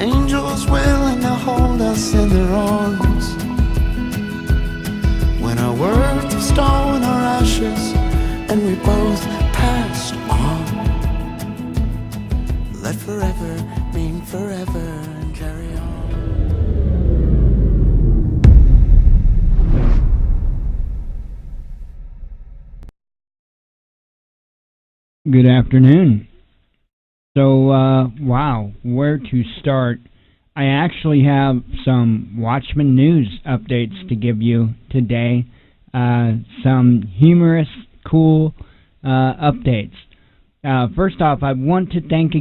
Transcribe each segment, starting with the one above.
angels willing to hold us in their arms. When our worth was stone or ashes, and we both passed on. Let forever mean forever and carry on. Good afternoon. So, wow, where to start? I actually have some Watchman news updates to give you today. Some humorous, cool updates. First off, I want to thank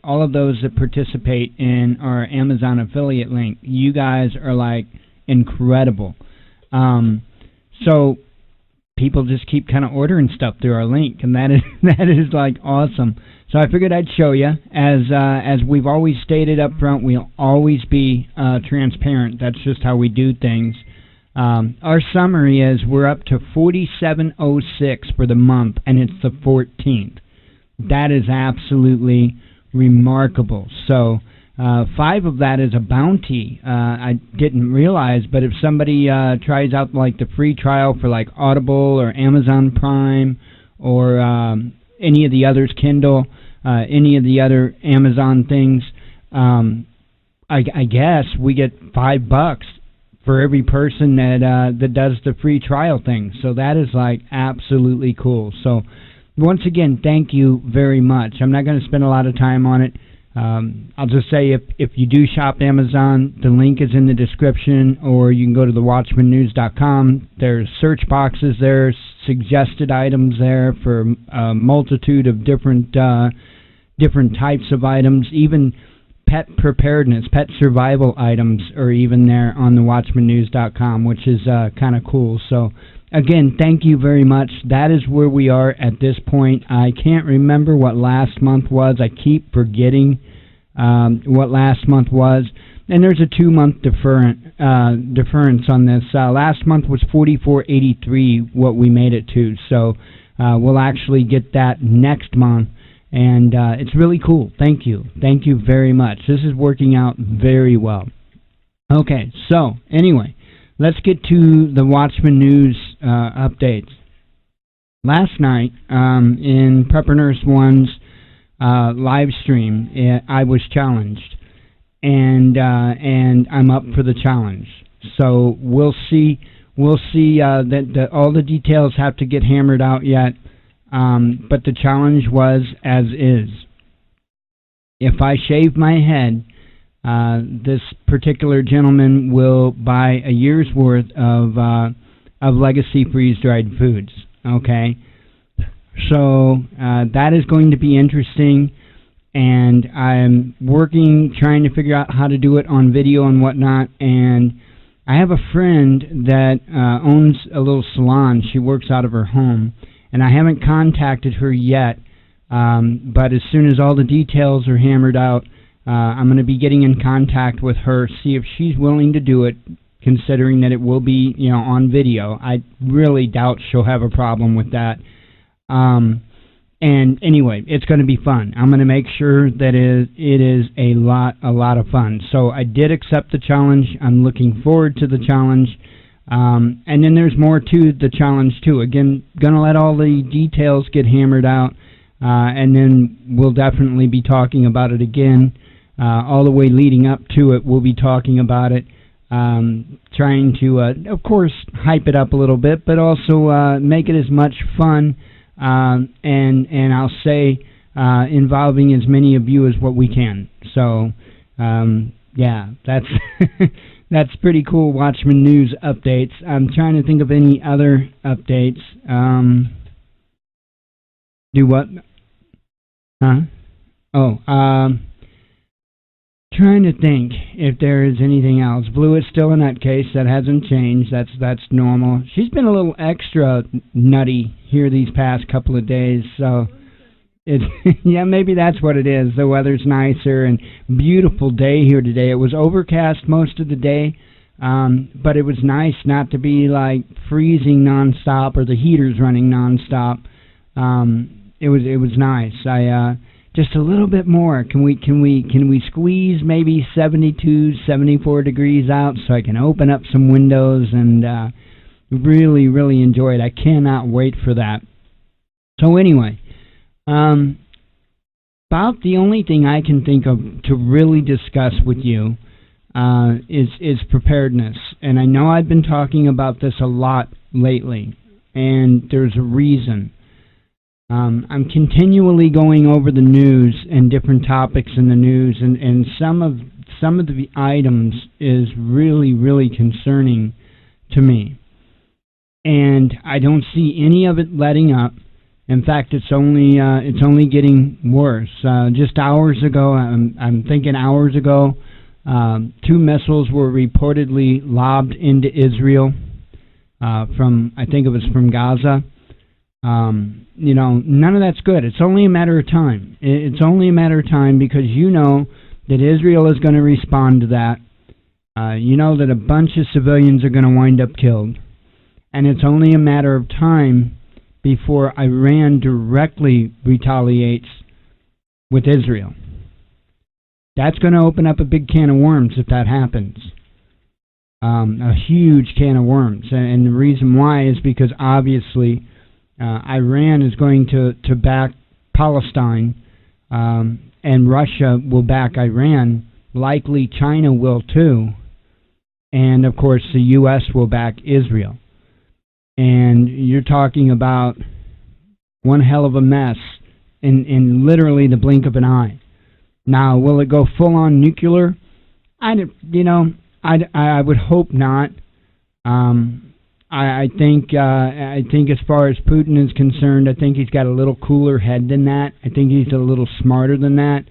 all of those that participate in our Amazon affiliate link. You guys are like incredible. So people just keep kind of ordering stuff through our link, and that is like awesome. So I figured I'd show you. As we've always stated up front, we'll always be transparent. That's just how we do things. Our summary is we're up to 4706 for the month, and it's the 14th. That is absolutely remarkable. So 5 of that is a bounty. I didn't realize, but if somebody tries out like the free trial for like Audible or Amazon Prime or any of the others, Kindle, any of the other Amazon things, I guess we get $5 for every person that does the free trial thing. So that is like absolutely cool. So once again, thank you very much. I'm not going to spend a lot of time on it. I'll just say if you do shop Amazon, the link is in the description, or you can go to the watchmannews.com. There's search boxes there, suggested items there for a multitude of different types of items, even pet preparedness, pet survival items are even there on the watchmannews.com, which is kind of cool. So again, thank you very much. That is where we are at this point. I can't remember what last month was. I keep forgetting what last month was. And there's a 2-month difference on this. Last month was 44.83 what we made it to. So we'll actually get that next month. And it's really cool. Thank you. Thank you very much. This is working out very well. Okay, so anyway, let's get to the Watchman News updates. Last night, in Prepper Nurse 1's live stream, I was challenged, and I'm up for the challenge. So we'll see that all the details have to get hammered out yet. But the challenge was as is. If I shave my head, this particular gentleman will buy a year's worth of Legacy freeze-dried foods. Okay, so that is going to be interesting, and I'm trying to figure out how to do it on video and whatnot. And I have a friend that owns a little salon. She works out of her home. And I haven't contacted her yet, but as soon as all the details are hammered out, I'm going to be getting in contact with her, see if she's willing to do it, considering that it will be, on video. I really doubt she'll have a problem with that. And anyway, it's going to be fun. I'm going to make sure that it is a lot of fun. So I did accept the challenge. I'm looking forward to the challenge. And then there's more to the challenge too. Again, gonna let all the details get hammered out, and then we'll definitely be talking about it again. All the way leading up to it, we'll be talking about it, trying to, of course, hype it up a little bit, but also make it as much fun, and I'll say involving as many of you as what we can. So, yeah, that's that's pretty cool. Watchman News updates. I'm trying to think of any other updates. Do what? Huh? Oh, trying to think if there is anything else. Blue is still in that case. That hasn't changed. That's normal. She's been a little extra nutty here these past couple of days, so yeah, maybe that's what it is. The weather's nicer and beautiful day here today. It was overcast most of the day, but it was nice not to be like freezing nonstop or the heaters running nonstop. It was nice. I just a little bit more. Can we squeeze maybe 72, 74 degrees out so I can open up some windows and really, really enjoy it. I cannot wait for that. So anyway, about the only thing I can think of to really discuss with you is preparedness. And I know I've been talking about this a lot lately, and there's a reason. I'm continually going over the news and different topics in the news, and some of the items is really, really concerning to me. And I don't see any of it letting up. In fact, it's only getting worse. Just hours ago, I'm thinking hours ago, 2 missiles were reportedly lobbed into Israel from, I think it was from Gaza. None of that's good. It's only a matter of time. It's only a matter of time because you know that Israel is going to respond to that. You know that a bunch of civilians are going to wind up killed. And it's only a matter of time before Iran directly retaliates with Israel. That's going to open up a big can of worms if that happens. A huge can of worms. And the reason why is because obviously Iran is going to back Palestine, and Russia will back Iran. Likely China will too. And of course the U.S. will back Israel. And you're talking about one hell of a mess in literally the blink of an eye. Now, will it go full-on nuclear? I would hope not. I think as far as Putin is concerned, I think he's got a little cooler head than that. I think he's a little smarter than that.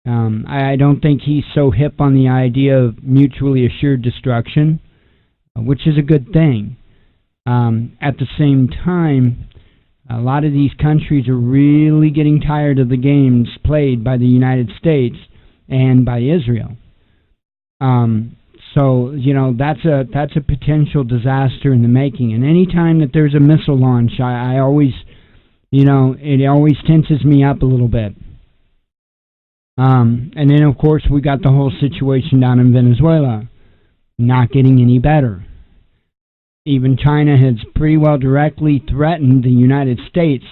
I don't think he's so hip on the idea of mutually assured destruction, which is a good thing. At the same time, a lot of these countries are really getting tired of the games played by the United States and by Israel. So, that's a potential disaster in the making. And any time that there's a missile launch, I always, it always tenses me up a little bit. And then, of course, we got the whole situation down in Venezuela, not getting any better. Even China has pretty well directly threatened the United States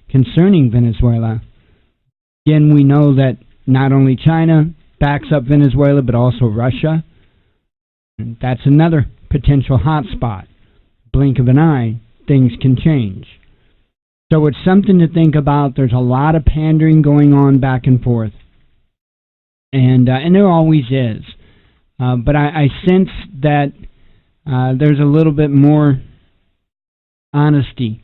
concerning Venezuela. Again, we know that not only China backs up Venezuela, but also Russia. And that's another potential hot spot. Blink of an eye, things can change. So it's something to think about. There's a lot of pandering going on back and forth. And there always is. But I sense that there's a little bit more honesty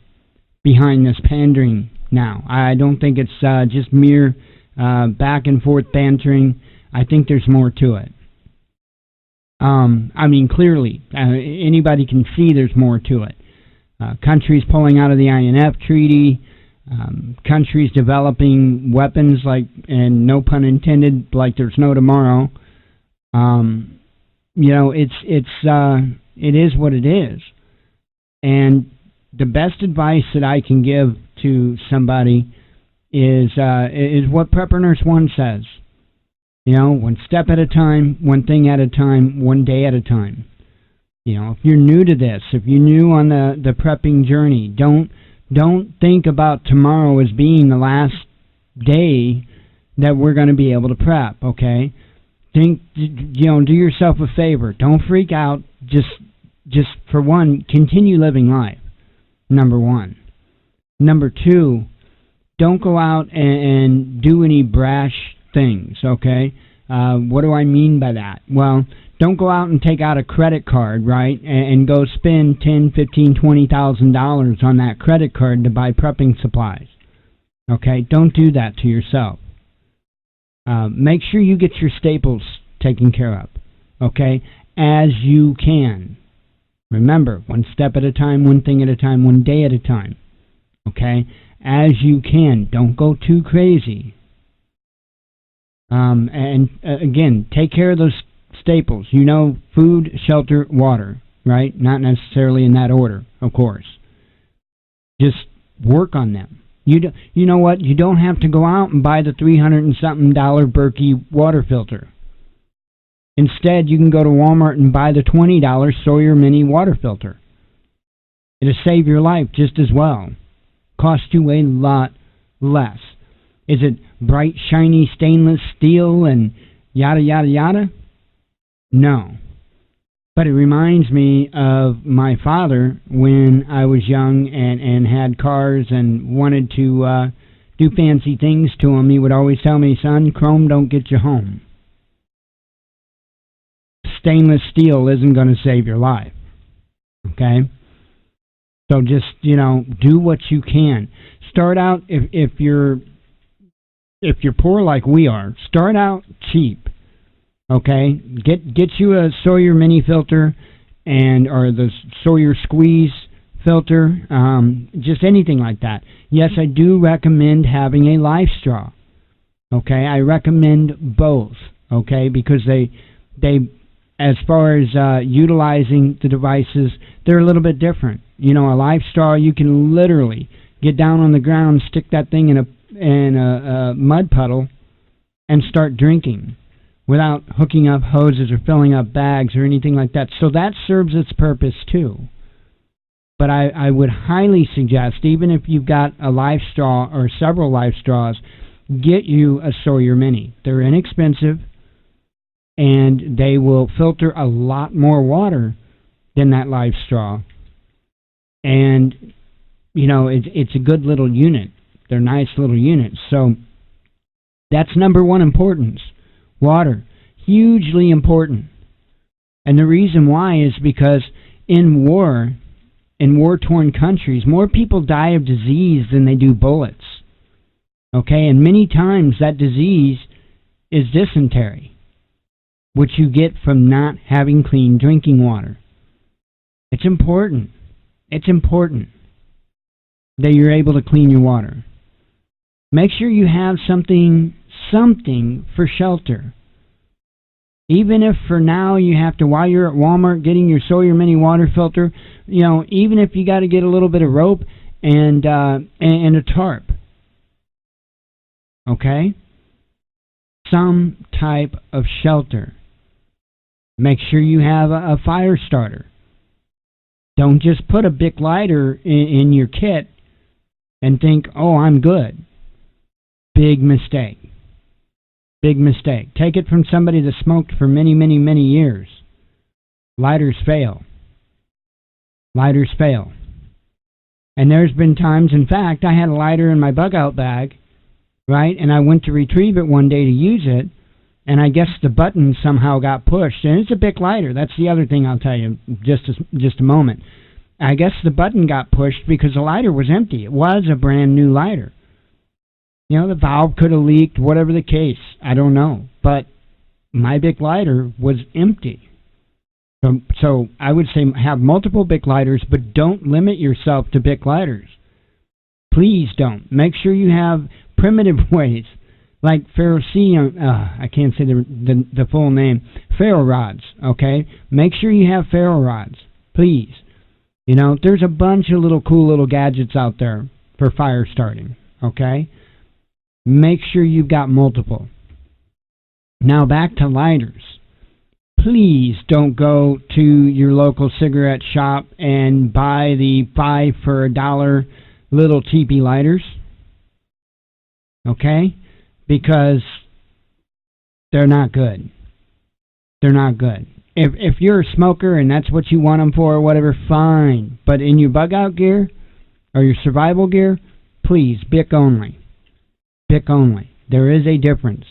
behind this pandering now. I don't think it's just mere back and forth bantering. I think there's more to it. Clearly, anybody can see there's more to it. Countries pulling out of the INF Treaty, countries developing weapons and no pun intended, like there's no tomorrow. It is what it is. And the best advice that I can give to somebody is what Prepper Nurse 1 says. One step at a time, one thing at a time, one day at a time. If you're new to this, if you're new on the prepping journey, don't think about tomorrow as being the last day that we're going to be able to prep, okay? Do yourself a favor. Don't freak out. Just for one, continue living life. Number one. Number two, don't go out and do any brash things, okay? What do I mean by that? Well, don't go out and take out a credit card, right, and go spend $10,000, $15,000, $20,000 on that credit card to buy prepping supplies, okay? Don't do that to yourself. Make sure you get your staples taken care of, okay, as you can. Remember, one step at a time, one thing at a time, one day at a time, okay, as you can. Don't go too crazy. Again, take care of those staples. Food, shelter, water, right? Not necessarily in that order, of course. Just work on them. You know what? You don't have to go out and buy the $300 and something Berkey water filter. Instead, you can go to Walmart and buy the $20 Sawyer Mini water filter. It'll save your life just as well. Cost you a lot less. Is it bright, shiny stainless steel and yada, yada, yada? No. But it reminds me of my father when I was young and had cars and wanted to do fancy things to them. He would always tell me, son, chrome don't get you home. Stainless steel isn't going to save your life. Okay? So just, do what you can. Start out, if you're poor like we are, start out cheap. Okay, get you a Sawyer Mini filter or the Sawyer Squeeze filter, just anything like that. Yes, I do recommend having a life straw. Okay, I recommend both. Okay, because they as far as utilizing the devices, they're a little bit different. A life straw, you can literally get down on the ground, stick that thing in a mud puddle, and start drinking, without hooking up hoses or filling up bags or anything like that. So that serves its purpose too. But I would highly suggest, even if you've got a life straw or several life straws, get you a Sawyer Mini. They're inexpensive, and they will filter a lot more water than that life straw. And, it's a good little unit. They're nice little units. So that's number one importance. Water, hugely important. And the reason why is because in war-torn countries, more people die of disease than they do bullets. Okay, and many times that disease is dysentery, which you get from not having clean drinking water. It's important. It's important that you're able to clean your water. Make sure you have something for shelter. Even if for now you have to, while you're at Walmart getting your Sawyer Mini water filter, even if you got to get a little bit of rope and a tarp. Okay? Some type of shelter. Make sure you have a fire starter. Don't just put a Bic lighter in your kit and think, oh, I'm good. Big mistake. Big mistake. Take it from somebody that smoked for many, many, many years. Lighters fail. Lighters fail. And there's been times, in fact, I had a lighter in my bug-out bag, right? And I went to retrieve it one day to use it, and I guess the button somehow got pushed. And it's a Bic lighter. That's the other thing I'll tell you just a moment. I guess the button got pushed because the lighter was empty. It was a brand new lighter. The valve could have leaked, whatever the case. I don't know. But my Bic lighter was empty. So I would say have multiple Bic lighters, but don't limit yourself to Bic lighters. Please don't. Make sure you have primitive ways, like I can't say the full name, ferro rods, okay? Make sure you have ferro rods, please. There's a bunch of cool little gadgets out there for fire starting, okay? Make sure you've got multiple. Now back to lighters. Please don't go to your local cigarette shop and buy the 5 for $1 little teepee lighters. Okay? Because they're not good. They're not good. If you're a smoker and that's what you want them for or whatever, fine. But in your bug-out gear or your survival gear, please, Bic only. Bic only. There is a difference.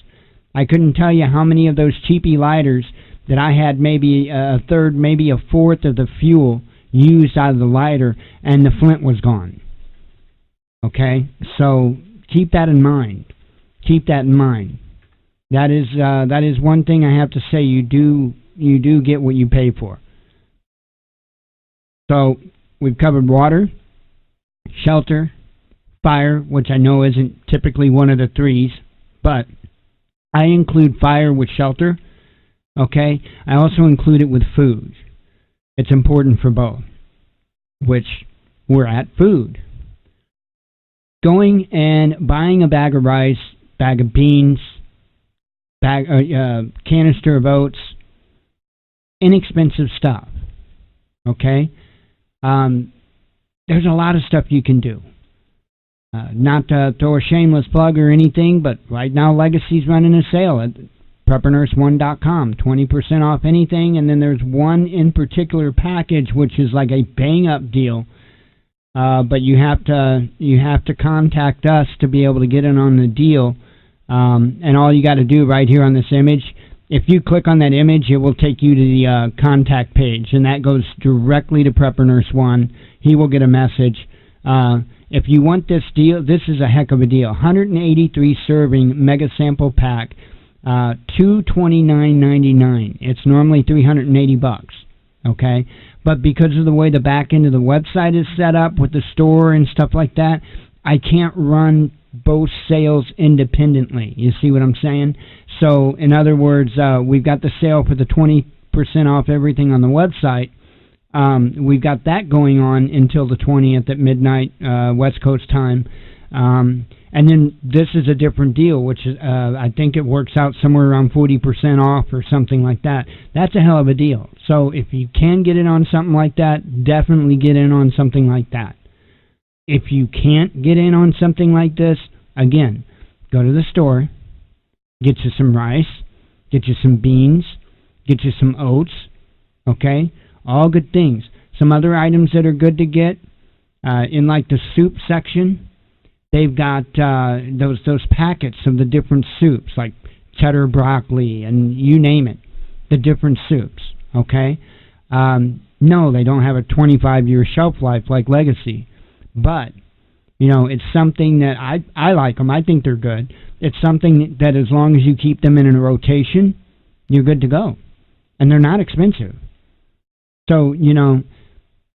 I couldn't tell you how many of those cheapy lighters that I had maybe a third, maybe a fourth of the fuel used out of the lighter, and the flint was gone. Okay? So keep that in mind. Keep that in mind. That is one thing I have to say. You do get what you pay for. So we've covered water, shelter, fire, which I know isn't typically one of the threes, but I include fire with shelter. Okay? I also include it with food. It's important for both, which we're at food. going and buying a bag of rice, bag of beans, canister of oats, inexpensive stuff. Okay? There's a lot of stuff you can do. Not to throw a shameless plug or anything, but right now Legacy's running a sale at preppernurse1.com, 20% off anything, and then there's one in particular package which is like a bang-up deal. But you have to contact us to be able to get in on the deal. And all you got to do right here on this image, if you click on that image, it will take you to the contact page, and that goes directly to Prepper Nurse 1. He will get a message. If you want this deal, this is a heck of a deal. 183 serving mega sample pack, $229.99. It's normally $380. Okay, but because of the way the back end of the website is set up with the store and stuff like that, I can't run both sales independently. You see what I'm saying? So, in other words, we've got the sale for the 20% off everything on the website. We've got that going on until the 20th at midnight, West Coast time. And then this is a different deal, which is, I think it works out somewhere around 40% off or something like that. That's a hell of a deal. So if you can get in on something like that, definitely get in on something like that. If you can't get in on something like this, again, go to the store, get you some rice, get you some beans, get you some oats, okay? All good things. Some other items that are good to get, in like the soup section, they've got those packets of the different soups, like cheddar broccoli and you name it, the different soups, okay? No, they don't have a 25-year shelf life like Legacy, but, you know, it's something that I like them. I think they're good. It's something that as long as you keep them in a rotation, you're good to go. And they're not expensive. So, you know,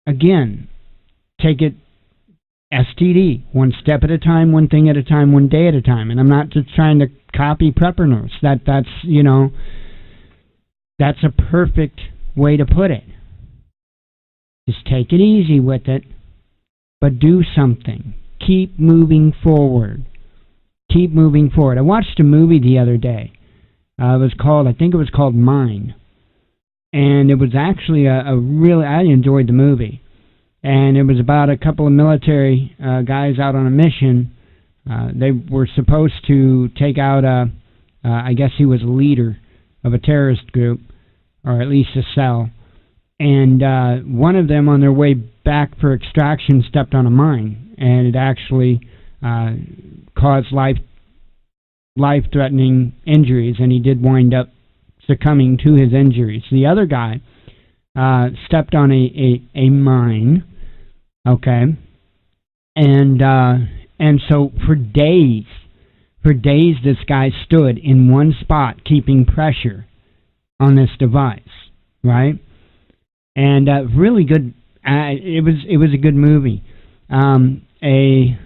again, take it STD, one step at a time, one thing at a time, one day at a time. And I'm not just trying to copy Prepper Nurse. That's, you know, that's a perfect way to put it. Just take it easy with it, but do something. Keep moving forward. Keep moving forward. I watched a movie the other day. I think it was called Mine. And it was actually I enjoyed the movie. And it was about a couple of military guys out on a mission. They were supposed to take out I guess he was a leader of a terrorist group, or at least a cell. And one of them, on their way back for extraction, stepped on a mine, and it actually caused life-threatening injuries, and he did wind up succumbing to his injuries. The other guy stepped on a mine, okay, and so for days this guy stood in one spot keeping pressure on this device, right? And really good. It was a good movie. A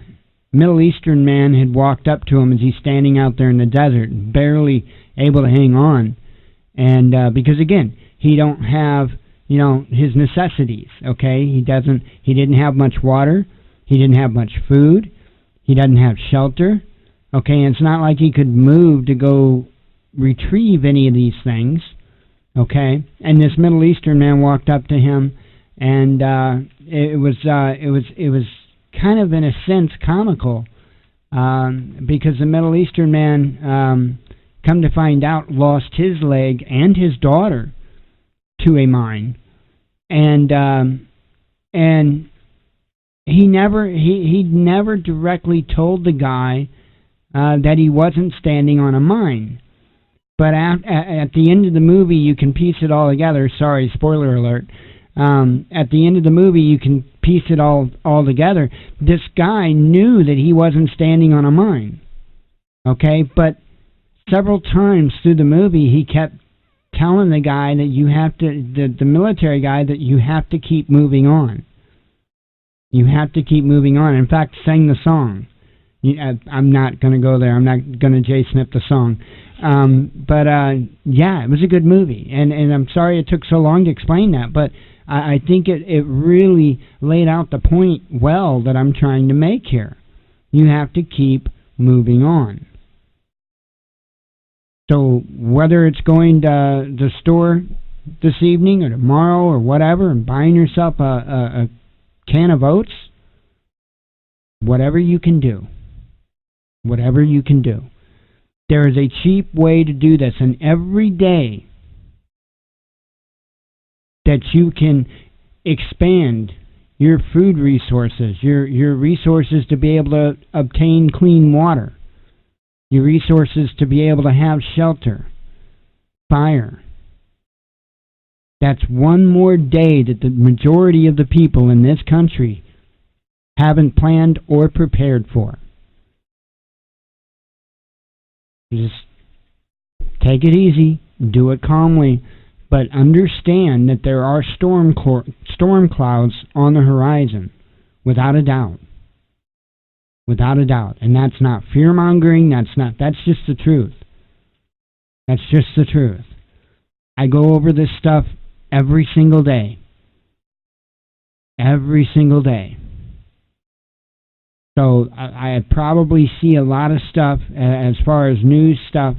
Middle Eastern man had walked up to him as he's standing out there in the desert, barely able to hang on, and because again, he don't have, you know, his necessities. Okay, he didn't have much water, he didn't have much food, he doesn't have shelter. Okay, and it's not like he could move to go retrieve any of these things. Okay, and this Middle Eastern man walked up to him, and it was kind of in a sense comical, because the Middle Eastern man, come to find out, lost his leg and his daughter to a mine, and he never directly told the guy that he wasn't standing on a mine. But at the end of the movie, you can piece it all together. Sorry, spoiler alert. At the end of the movie, you can piece it all together. This guy knew that he wasn't standing on a mine. Okay, but several times through the movie, he kept telling the guy that you have to, the military guy, that you have to keep moving on. You have to keep moving on. In fact, sang the song. I'm not going to go there. I'm not going to J-snip the song. But yeah, it was a good movie. And I'm sorry it took so long to explain that, but I think it really laid out the point well that I'm trying to make here. You have to keep moving on. So whether it's going to the store this evening or tomorrow or whatever and buying yourself a can of oats, whatever you can do. Whatever you can do. There is a cheap way to do this, and every day that you can expand your food resources, your resources to be able to obtain clean water, your resources to be able to have shelter, fire. That's one more day that the majority of the people in this country haven't planned or prepared for. Just take it easy, do it calmly, but understand that there are storm clouds on the horizon, without a doubt. Without a doubt. And that's not fear-mongering, that's just the truth. That's just the truth. I go over this stuff every single day. Every single day. So I probably see a lot of stuff as far as news stuff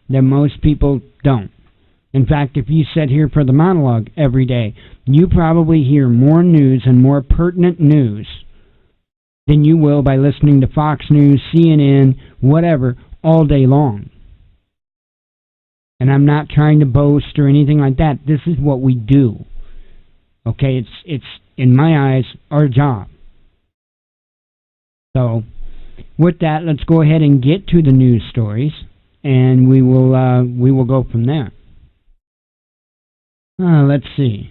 that most people don't. In fact, if you sit here for the monologue every day, you probably hear more news and more pertinent news than you will by listening to Fox News, CNN, whatever, all day long. And I'm not trying to boast or anything like that. This is what we do. Okay, it's in my eyes, our job. So, with that, let's go ahead and get to the news stories, and we will go from there. Let's see.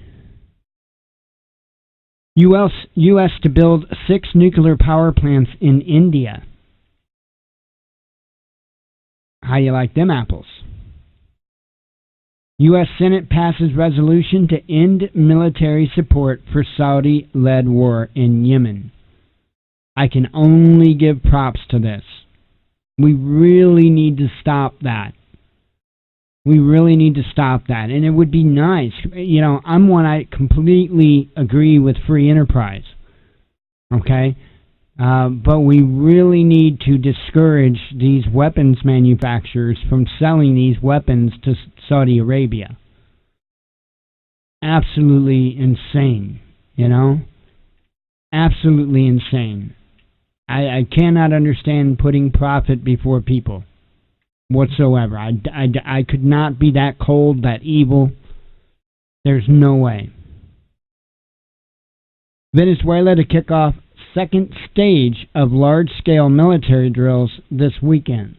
U.S. to build 6 nuclear power plants in India. How you like them apples? U.S. Senate passes resolution to end military support for Saudi-led war in Yemen. I can only give props to this. We really need to stop that. We really need to stop that. And it would be nice. You know, I completely agree with free enterprise. Okay? But we really need to discourage these weapons manufacturers from selling these weapons to Saudi Arabia. Absolutely insane, you know? Absolutely insane. I cannot understand putting profit before people whatsoever. I could not be that cold, that evil. There's no way. Venezuela to kick off second stage of large-scale military drills this weekend.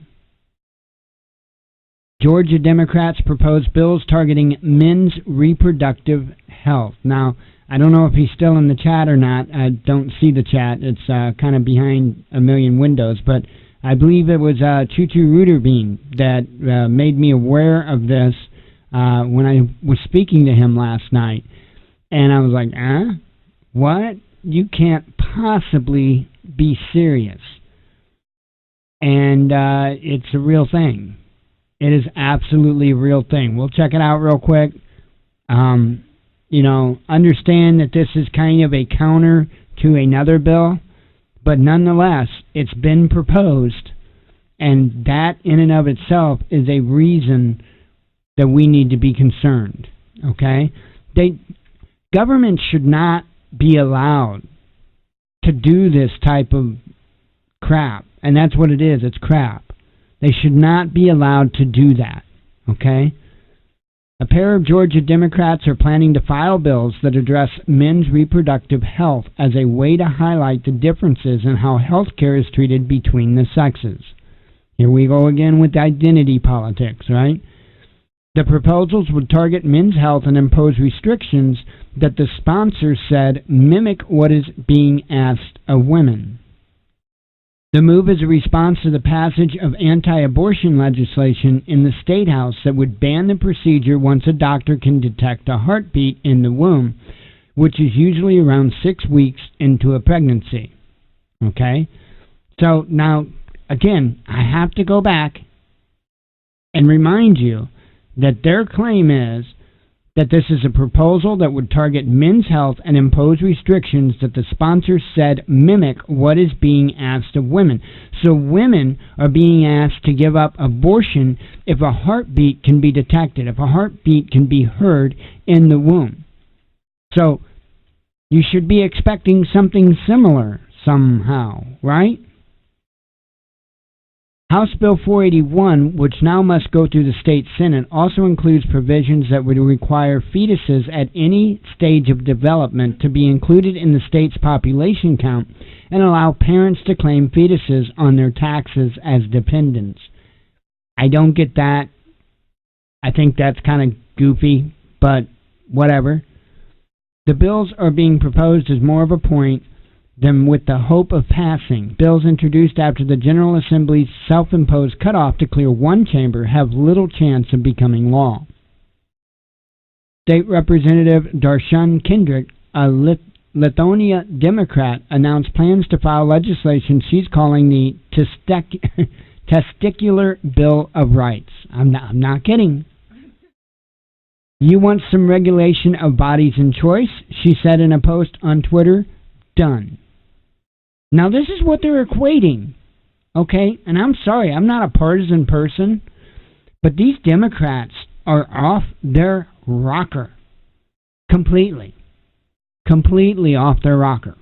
Georgia Democrats propose bills targeting men's reproductive health. Now, I don't know if he's still in the chat or not. I don't see the chat. It's kind of behind a million windows. But I believe it was Choo Choo Rooterbean that made me aware of this when I was speaking to him last night. And I was like, what? You can't possibly be serious. And it's a real thing. It is absolutely a real thing. We'll check it out real quick. You know, understand that this is kind of a counter to another bill, but nonetheless, it's been proposed, and that in and of itself is a reason that we need to be concerned, okay? Government should not be allowed to do this type of crap, and that's what it is, it's crap. They should not be allowed to do that, okay? A pair of Georgia Democrats are planning to file bills that address men's reproductive health as a way to highlight the differences in how health care is treated between the sexes. Here we go again with identity politics, right? The proposals would target men's health and impose restrictions that the sponsors said mimic what is being asked of women. The move is a response to the passage of anti-abortion legislation in the State House that would ban the procedure once a doctor can detect a heartbeat in the womb, which is usually around 6 weeks into a pregnancy. Okay? So now, again, I have to go back and remind you that their claim is that this is a proposal that would target men's health and impose restrictions that the sponsors said mimic what is being asked of women. So women are being asked to give up abortion if a heartbeat can be detected, if a heartbeat can be heard in the womb. So you should be expecting something similar somehow, right? House Bill 481, which now must go through the state Senate, also includes provisions that would require fetuses at any stage of development to be included in the state's population count and allow parents to claim fetuses on their taxes as dependents. I don't get that. I think that's kind of goofy, but whatever. The bills are being proposed as more of a point than with the hope of passing. Bills introduced after the General Assembly's self-imposed cutoff to clear one chamber have little chance of becoming law. State Representative Darshan Kendrick, a Lithuania Democrat, announced plans to file legislation she's calling the Testicular Bill of Rights. I'm not kidding. You want some regulation of bodies and choice? She said in a post on Twitter. Done. Now, this is what they're equating, okay? And I'm sorry, I'm not a partisan person, but these Democrats are off their rocker. Completely off their rocker.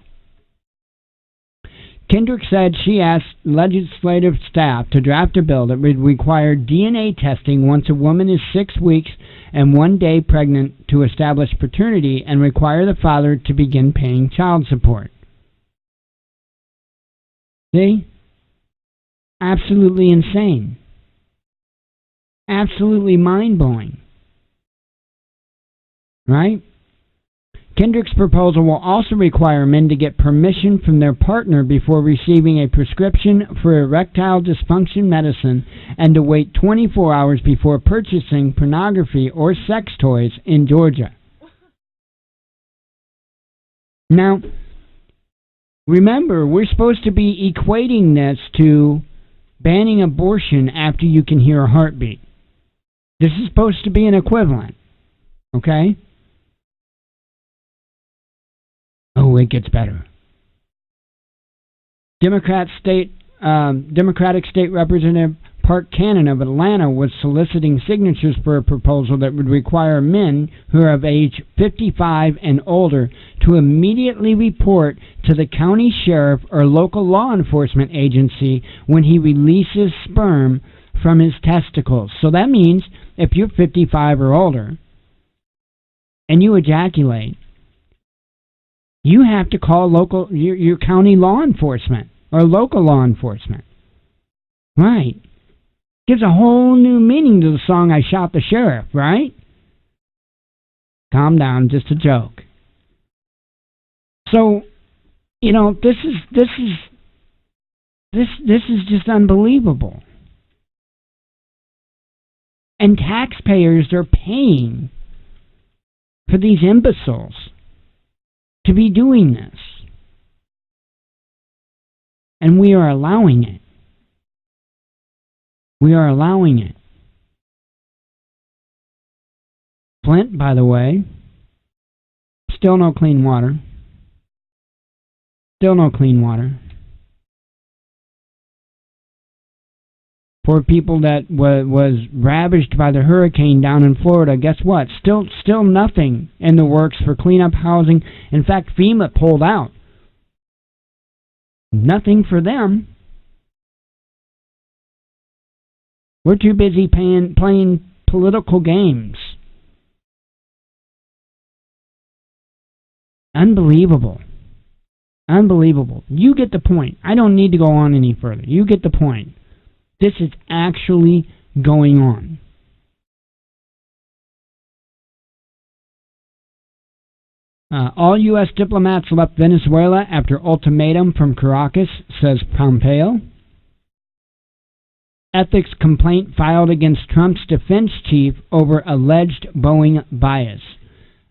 Kendrick said she asked legislative staff to draft a bill that would require DNA testing once a woman is 6 weeks and 1 day pregnant to establish paternity and require the father to begin paying child support. See? Absolutely insane. Absolutely mind-blowing. Right? Kendrick's proposal will also require men to get permission from their partner before receiving a prescription for erectile dysfunction medicine and to wait 24 hours before purchasing pornography or sex toys in Georgia. Now, remember, we're supposed to be equating this to banning abortion after you can hear a heartbeat. This is supposed to be an equivalent. Okay? Oh, it gets better. Democratic State Representative Park Cannon of Atlanta was soliciting signatures for a proposal that would require men who are of age 55 and older to immediately report to the county sheriff or local law enforcement agency when he releases sperm from his testicles. So that means if you're 55 or older and you ejaculate, you have to call your county law enforcement or local law enforcement. Right. Gives a whole new meaning to the song I Shot the Sheriff, right? Calm down, just a joke. So, you know, this is just unbelievable. And taxpayers are paying for these imbeciles to be doing this. And we are allowing it. We are allowing it. Flint, by the way, still no clean water. Still no clean water. Poor people that was ravaged by the hurricane down in Florida, guess what? Still nothing in the works for cleanup housing. In fact, FEMA pulled out. Nothing for them. We're too busy playing political games. Unbelievable. Unbelievable. You get the point. I don't need to go on any further. You get the point. This is actually going on. All U.S. diplomats left Venezuela after ultimatum from Caracas, says Pompeo. Ethics complaint filed against Trump's defense chief over alleged Boeing bias.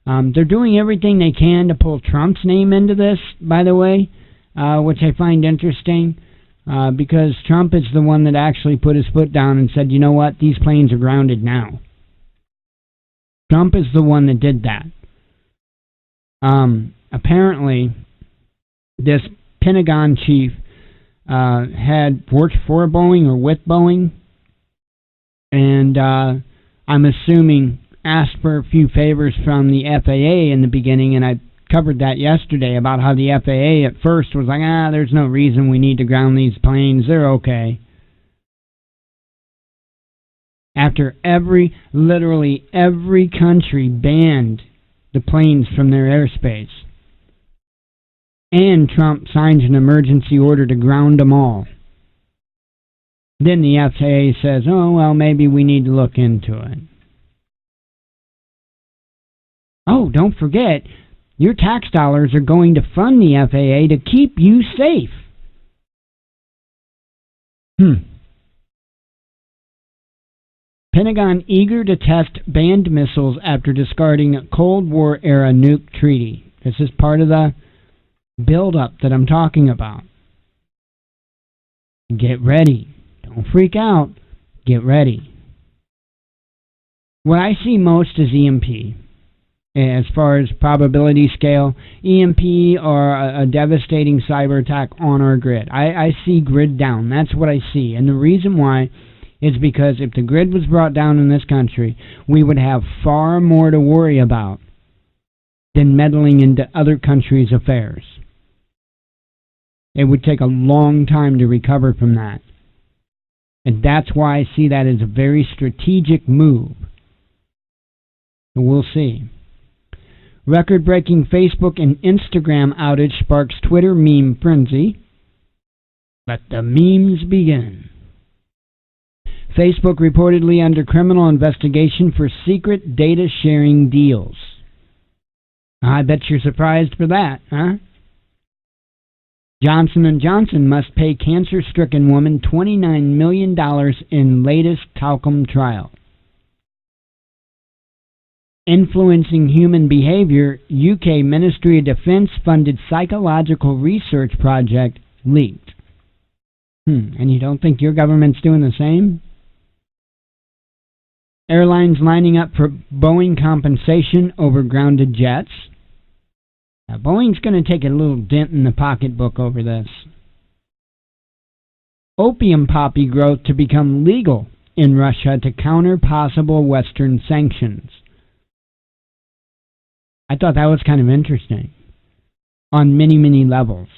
They're doing everything they can to pull Trump's name into this, by the way, which I find interesting. Because Trump is the one that actually put his foot down and said, you know what, these planes are grounded now. Trump is the one that did that. Apparently, this Pentagon chief had worked for Boeing or with Boeing, and I'm assuming asked for a few favors from the FAA in the beginning, and I covered that yesterday about how the FAA at first was like, there's no reason we need to ground these planes, they're okay. After literally every country banned the planes from their airspace, and Trump signs an emergency order to ground them all, then the FAA says, oh, well, maybe we need to look into it. Oh, don't forget, your tax dollars are going to fund the FAA to keep you safe. Pentagon eager to test banned missiles after discarding Cold War-era nuke treaty. This is part of the build-up that I'm talking about. Get ready. Don't freak out. Get ready. What I see most is EMP. As far as probability scale, EMP or a devastating cyber attack on our grid. I see grid down. That's what I see. And the reason why is because if the grid was brought down in this country, we would have far more to worry about than meddling into other countries' affairs. It would take a long time to recover from that. And that's why I see that as a very strategic move. But we'll see. Record-breaking Facebook and Instagram outage sparks Twitter meme frenzy. Let the memes begin. Facebook reportedly under criminal investigation for secret data sharing deals. I bet you're surprised for that, huh? Johnson & Johnson must pay cancer-stricken woman $29 million in latest talcum trial. Influencing human behavior, UK Ministry of Defence funded psychological research project leaked. And you don't think your government's doing the same? Airlines lining up for Boeing compensation over grounded jets. Now, Boeing's going to take a little dent in the pocketbook over this. Opium poppy growth to become legal in Russia to counter possible Western sanctions. I thought that was kind of interesting on many, many levels.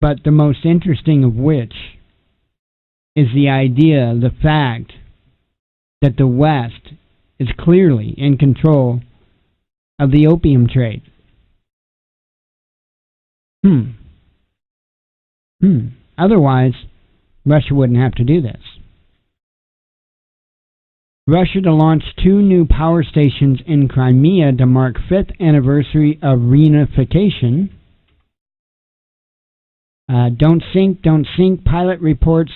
But the most interesting of which is the idea, the fact that the West is clearly in control of the opium trade. Otherwise, Russia wouldn't have to do this. Russia to launch 2 new power stations in Crimea to mark 5th anniversary of reunification. Don't sink. Pilot reports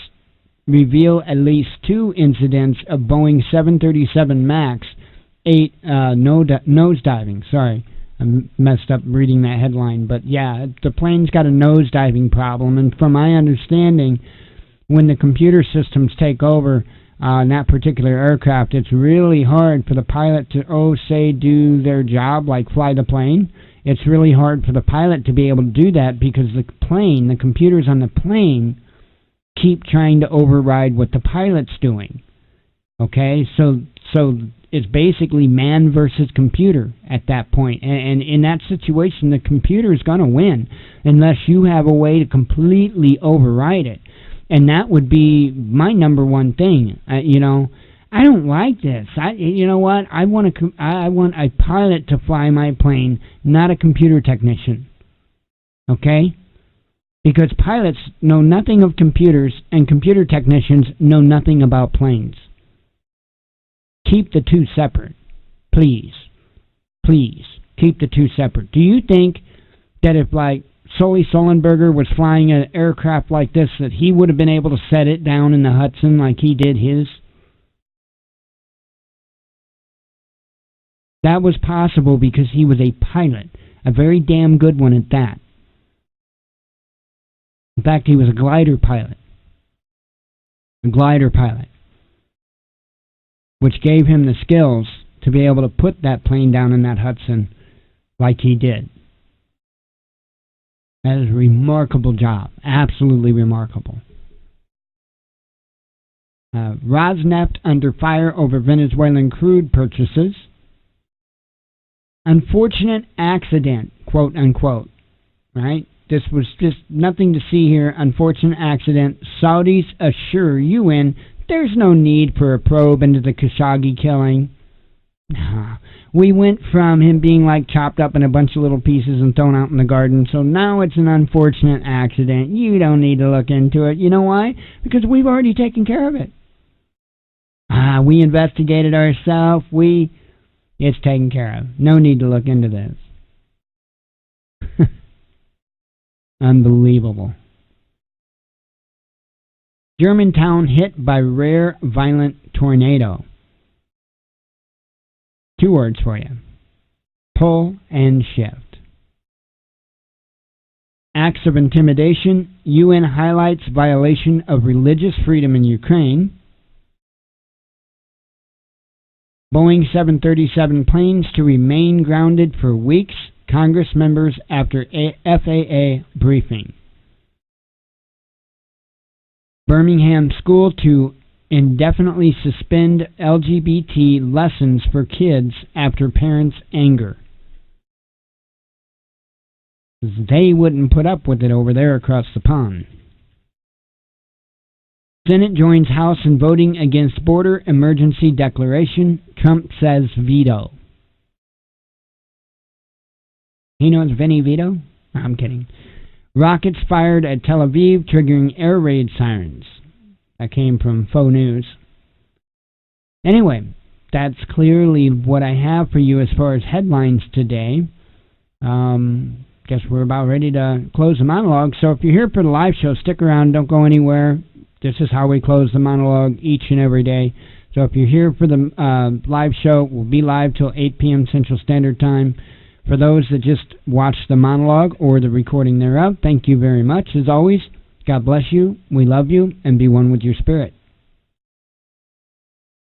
reveal at least 2 incidents of Boeing 737 MAX 8 nosediving. Sorry, I messed up reading that headline. But yeah, the plane's got a nosediving problem. And from my understanding, when the computer systems take over on that particular aircraft, it's really hard for the pilot to, do their job, like fly the plane. It's really hard for the pilot to be able to do that because the computers on the plane keep trying to override what the pilot's doing. Okay, so it's basically man versus computer at that point. And in that situation, the computer is going to win unless you have a way to completely override it. And that would be my number one thing. I don't like this. You know what? I want a pilot to fly my plane, not a computer technician. Okay? Because pilots know nothing of computers, and computer technicians know nothing about planes. Keep the 2 separate. Please. Please. Keep the 2 separate. Do you think that if, Sully Sullenberger was flying an aircraft like this, that he would have been able to set it down in the Hudson like he did his? That was possible because he was a pilot, a very damn good one at that. In fact, he was a glider pilot. Which gave him the skills to be able to put that plane down in that Hudson like he did. That is a remarkable job. Absolutely remarkable. Rosneft under fire over Venezuelan crude purchases. Unfortunate accident, quote unquote. Right? This was just nothing to see here. Unfortunate accident. Saudis assure UN there's no need for a probe into the Khashoggi killing. We went from him being like chopped up in a bunch of little pieces and thrown out in the garden, so now it's an unfortunate accident. You don't need to look into it. You know why? Because we've already taken care of it. We investigated ourselves. It's taken care of. No need to look into this. Unbelievable. Germantown hit by rare violent tornado. 2 words for you. Pull and shift. Acts of intimidation. UN highlights violation of religious freedom in Ukraine. Boeing 737 planes to remain grounded for weeks. Congress members after FAA briefing. Birmingham school to indefinitely suspend LGBT lessons for kids after parents' anger. They wouldn't put up with it over there across the pond. Senate joins House in voting against border emergency declaration. Trump says veto. He knows Vinny Vito? I'm kidding. Rockets fired at Tel Aviv, triggering air raid sirens. That came from Faux News. Anyway, that's clearly what I have for you as far as headlines today. Guess we're about ready to close the monologue. So if you're here for the live show, stick around. Don't go anywhere. This is how we close the monologue each and every day. So if you're here for the live show, we'll be live till 8 p.m. Central Standard Time. For those that just watch the monologue or the recording thereof, thank you very much. As always, God bless you, we love you, and be one with your spirit.